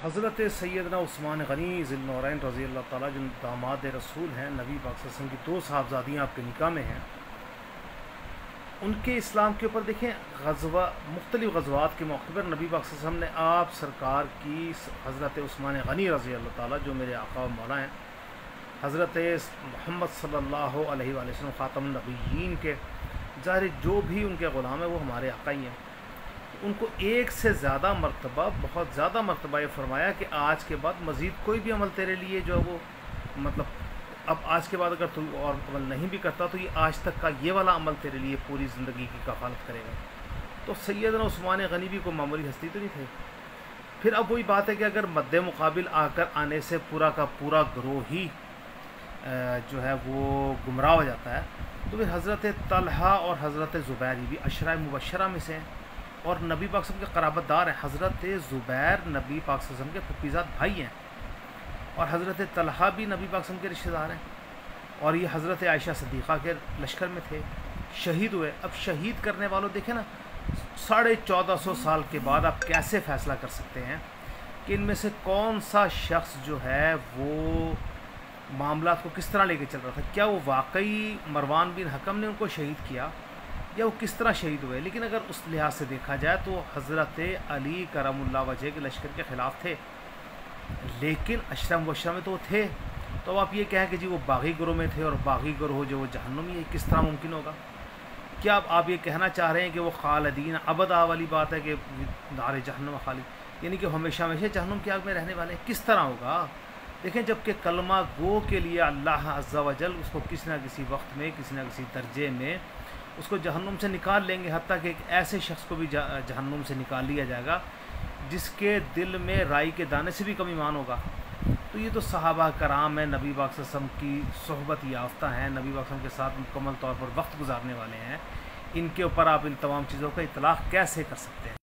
حضرت سیدنا عثمان غنی ذی النورین رضی اللہ تعالیٰ جو داماد رسول ہیں، نبی پاک صلی اللہ علیہ وسلم کی دو صاحبزادیاں آپ کے نکاح میں ہیں، ان کے اسلام کے اوپر دیکھیں مختلف غزوات کے موقع پر نبی پاک صلی اللہ علیہ وسلم نے آپ سرکار کی حضرت عثمان غنی رضی اللہ تعالیٰ جو میرے آقا و مولا ہیں، حضرت محمد صلی اللہ علیہ وآلہ وسلم خاتم النبیین کے ظاہر جو بھی ان کے غلام ہیں وہ ہمارے آقا ہی ہیں، ان کو ایک سے زیادہ مرتبہ بہت زیادہ مرتبہ یہ فرمایا کہ آج کے بعد مزید کوئی بھی عمل تیرے لیے جو ہے وہ اب آج کے بعد اگر تو اور عمل نہیں بھی کرتا تو یہ آج تک کا یہ والا عمل تیرے لیے پوری زندگی کی کفالت کرے گا۔ تو سیدنا عثمان غنی بھی کوئی معمولی ہستی تو نہیں تھے۔ پھر اب وہی بات ہے کہ اگر مد مقابل آنے سے پورا کا پورا گروہ ہی جو ہے وہ گمراہ ہو جاتا ہے، تو پھر حضرت طلحہ اور حضرت زبیر بھی عشرہ مبشرہ میں سے ہیں اور نبی پاک صلی اللہ علیہ وسلم کے قرابت دار ہیں۔ حضرت زبیر نبی پاک صلی اللہ علیہ وسلم کے پھپھیزاد بھائی ہیں اور حضرت طلحہ بھی نبی پاک صلی اللہ علیہ وسلم کے رشتہ دار ہیں، اور یہ حضرت عائشہ صدیقہ کے لشکر میں تھے، شہید ہوئے۔ اب شہید کرنے والوں دیکھیں نا، 1450 سال کے بعد آپ کیسے فیصلہ کر سکتے ہیں کہ ان میں سے کون سا شخص جو ہے وہ معاملات کو کس طرح لے کے چل رہا تھا؟ کیا وہ واقعی مروان بن حکم نے ان کو شہید کیا یا وہ کس طرح شہید ہوئے؟ لیکن اگر اس لحاظ سے دیکھا جائے تو حضرت علی کرم اللہ وجہ کے لشکر کے خلاف تھے، لیکن عشرہ مبشرہ میں تو وہ تھے۔ تو اب آپ یہ کہیں کہ جی وہ باغی گروہ میں تھے اور باغی گروہ جو وہ جہنمی ہے، کس طرح ممکن ہوگا؟ کیا آپ یہ کہنا چاہ رہے ہیں کہ وہ خالدین ابدا والی بات ہے کہ نار جہنم خالد، یعنی کہ ہمیشہ ہمیشہ جہنم کی آگ میں رہنے والے ہیں؟ کس طرح ہوگا؟ دیکھیں، جب کہ کلمہ گو کے لیے اللہ عز و جل اس کو کسی نہ کسی وقت میں کسی نہ کسی درجے میں اس کو جہنم سے نکال لیں گے، حتیٰ کہ ایک ایسے شخص کو بھی جہنم سے نکال لیا جائے گا جس کے دل میں رائی کے دانے سے بھی کم ایمان ہوگا۔ تو یہ تو صحابہ کرام ہیں، نبی پاک صلی اللہ علیہ وسلم کی صحبت یافتہ ہیں، نبی پاک صلی اللہ علیہ وسلم کے ساتھ مکمل طور پر وقت گزارنے والے ہیں، ان کے اوپر آپ ان تمام چیزوں کا اطلاق کیسے کر سکتے ہیں؟